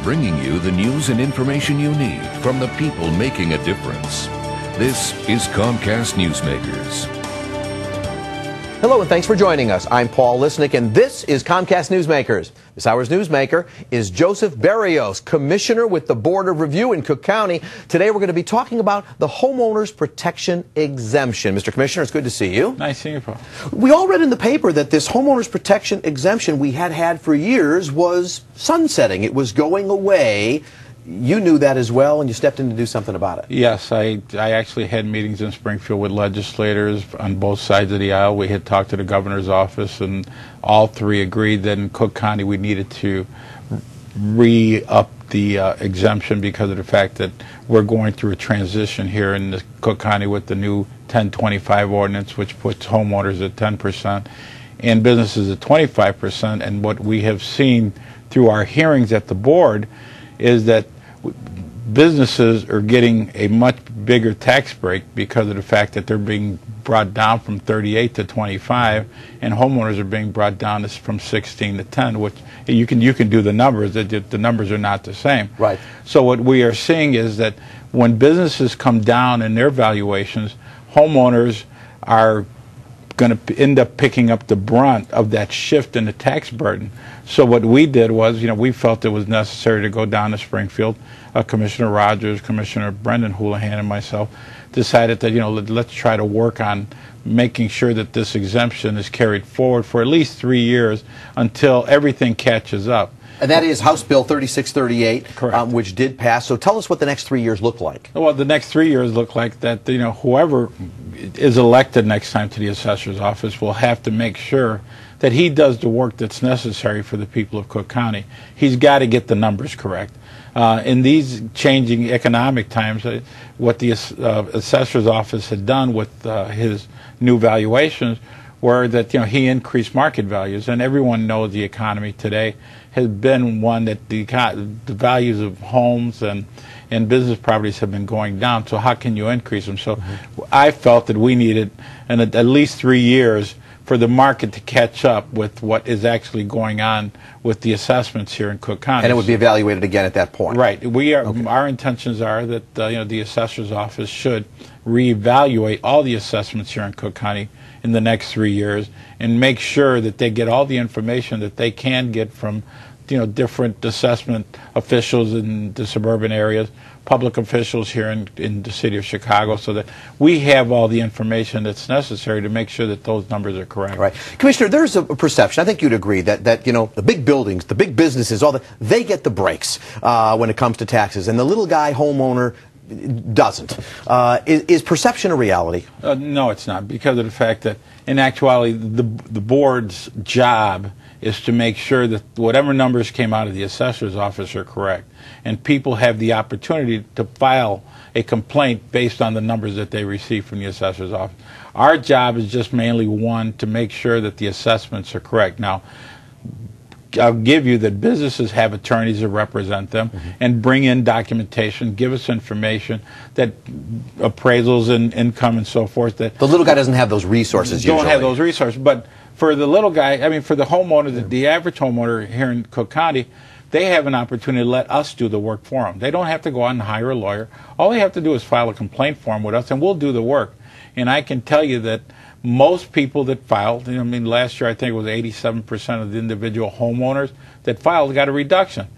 bringing you the news and information you need from the people making a difference. This is Comcast Newsmakers. Hello and thanks for joining us. I'm Paul Lisnick and this is Comcast Newsmakers. This hour's newsmaker is Joseph Berrios, Commissioner with the Board of Review in Cook County. Today we're going to be talking about the Homeowners Protection Exemption. Mr. Commissioner, it's good to see you. Nice seeing you, Paul. We all read in the paper that this Homeowners Protection Exemption we had for years was sunsetting. It was going away. You knew that as well, and you stepped in to do something about it. Yes, I actually had meetings in Springfield with legislators on both sides of the aisle. We had talked to the governor's office, and all three agreed that in Cook County we needed to re-up the exemption because of the fact that we're going through a transition here in the Cook County with the new 1025 ordinance, which puts homeowners at 10% and businesses at 25%. And what we have seen through our hearings at the board is that businesses are getting a much bigger tax break because of the fact that they're being brought down from 38 to 25, and homeowners are being brought down from 16 to 10, which you can do the numbers. The numbers are not the same. Right. So what we are seeing is that when businesses come down in their valuations, homeowners are going to end up picking up the brunt of that shift in the tax burden. So what we did was, we felt it was necessary to go down to Springfield. Commissioner Rogers, Commissioner Brendan Houlihan, and myself decided that, let's try to work on making sure that this exemption is carried forward for at least 3 years until everything catches up. And that is House Bill 3638, which did pass. So tell us what the next 3 years look like. Well, the next 3 years look like that, whoever is elected next time to the assessor's office will have to make sure that he does the work that's necessary for the people of Cook County. He's got to get the numbers correct. In these changing economic times, what the assessor's office had done with his new valuations were that he increased market values, and everyone knows the economy today has been one that the values of homes and business properties have been going down. So how can you increase them? So I felt that we needed at least 3 years for the market to catch up with what is actually going on with the assessments here in Cook County. And it would be evaluated again at that point. Right. Our intentions are that the assessor's office should reevaluate all the assessments here in Cook County in the next 3 years and make sure that they get all the information that they can get from different assessment officials in the suburban areas, public officials here in the city of Chicago, so that we have all the information that's necessary to make sure that those numbers are correct. Right. Commissioner, there's a perception, I think you'd agree, that the big buildings, the big businesses, they get the breaks when it comes to taxes, and the little guy homeowner doesn't. Is perception a reality? No, it's not, because of the fact that in actuality the board's job is to make sure that whatever numbers came out of the assessor's office are correct, and people have the opportunity to file a complaint based on the numbers that they receive from the assessor's office. Our job is just mainly one, to make sure that the assessments are correct. Now, I'll give you that businesses have attorneys that represent them and bring in documentation, give us information, that appraisals and income and so forth. That the little guy doesn't have those resources usually. Don't have those resources, but for the little guy, for the homeowner, the average homeowner here in Cook County, they have an opportunity to let us do the work for them. They don't have to go out and hire a lawyer. All they have to do is file a complaint form with us, and we'll do the work. And I can tell you that most people that filed, last year I think it was 87% of the individual homeowners that filed got a reduction.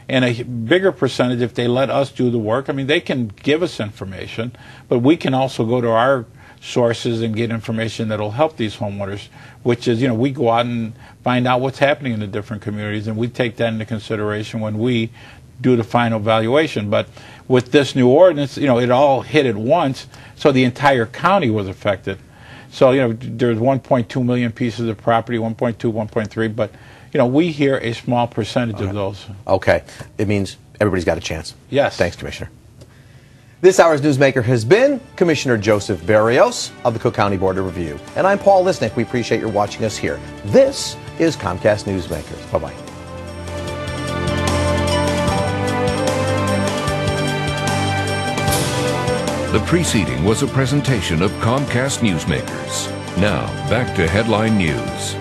And a bigger percentage, if they let us do the work, they can give us information, but we can also go to our sources and get information that will help these homeowners, which is, we go out and find out what's happening in the different communities, and we take that into consideration when we do the final valuation. But with this new ordinance, it all hit at once, so the entire county was affected. So, there's 1.2 million pieces of property, 1.2, 1.3, but, we hear a small percentage of those. Okay. It means everybody's got a chance. Yes. Thanks, Commissioner. This hour's newsmaker has been Commissioner Joseph Berrios of the Cook County Board of Review. And I'm Paul Lisnick. We appreciate your watching us here. This is Comcast Newsmakers. Bye-bye. The preceding was a presentation of Comcast Newsmakers. Now, back to headline news.